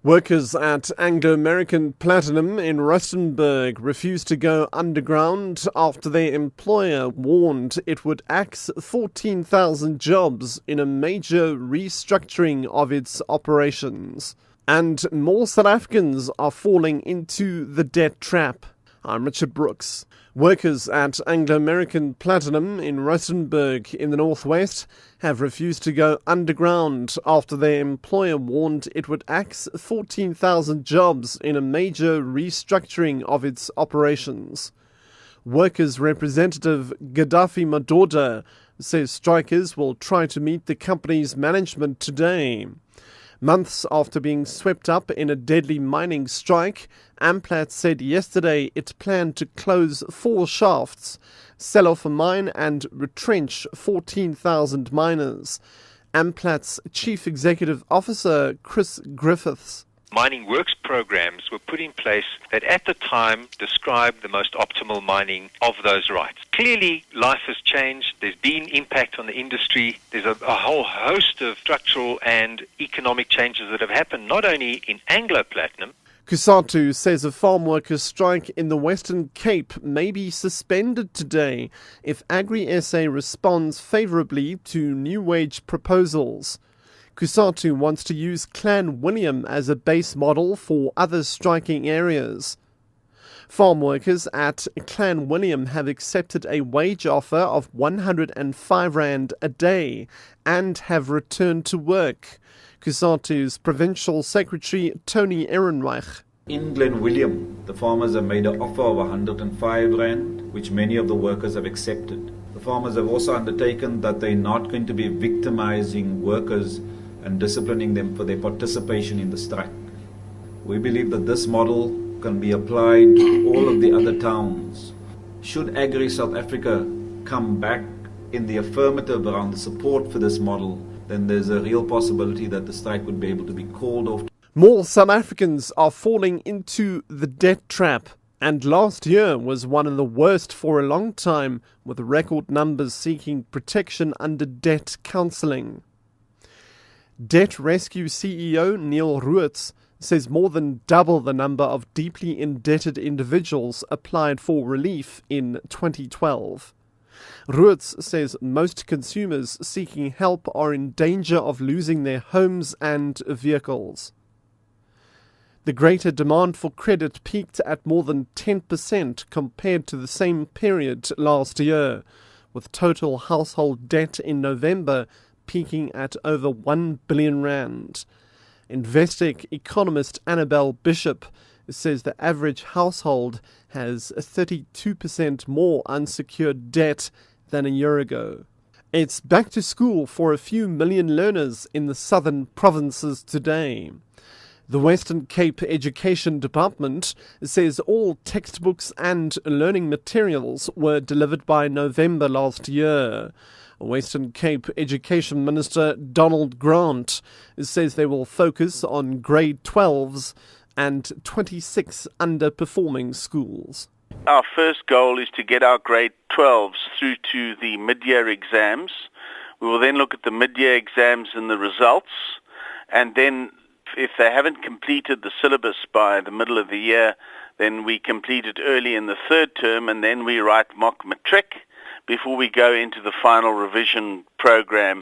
Workers at Anglo Platinum in Rustenburg refused to go underground after their employer warned it would axe 14,000 jobs in a major restructuring of its operations. And more South Africans are falling into the debt trap. I'm Richard Brooks. Workers at Anglo Platinum in Rustenburg in the northwest have refused to go underground after their employer warned it would axe 14,000 jobs in a major restructuring of its operations. Workers representative Gaddafi Madoda says strikers will try to meet the company's management today. Months after being swept up in a deadly mining strike, Amplat said yesterday it planned to close 4 shafts, sell off a mine and retrench 14,000 miners. Amplat's Chief Executive Officer, Chris Griffiths. Mining works programs were put in place that at the time described the most optimal mining of those rights. Clearly, life has changed. There's been impact on the industry. There's a whole host of structural and economic changes that have happened, not only in Anglo Platinum. Kusatu says a farm workers' strike in the Western Cape may be suspended today if Agri-SA responds favourably to new wage proposals. Kusatu wants to use Clan William as a base model for other striking areas. Farm workers at Clan William have accepted a wage offer of 105 Rand a day and have returned to work. Kusatu's Provincial Secretary Tony Ehrenreich. In Glen William, the farmers have made an offer of 105 Rand, which many of the workers have accepted. The farmers have also undertaken that they're not going to be victimizing workers and disciplining them for their participation in the strike. We believe that this model can be applied to all of the other towns. Should Agri South Africa come back in the affirmative around the support for this model, then there's a real possibility that the strike would be able to be called off. More South Africans are falling into the debt trap, and last year was one of the worst for a long time, with record numbers seeking protection under debt counselling. Debt Rescue CEO Neil Ruetz says more than double the number of deeply indebted individuals applied for relief in 2012. Ruetz says most consumers seeking help are in danger of losing their homes and vehicles. The greater demand for credit peaked at more than 10% compared to the same period last year, with total household debt in November peaking at over 1 billion rand. Investec economist Annabelle Bishop says the average household has 32% more unsecured debt than a year ago. It's back to school for a few million learners in the southern provinces today. The Western Cape Education Department says all textbooks and learning materials were delivered by November last year. Western Cape Education Minister Donald Grant says they will focus on grade 12s and 26 underperforming schools. Our first goal is to get our grade 12s through to the mid-year exams. We will then look at the mid-year exams and the results, and then if they haven't completed the syllabus by the middle of the year, then we complete it early in the third term, and then we write mock matric before we go into the final revision program.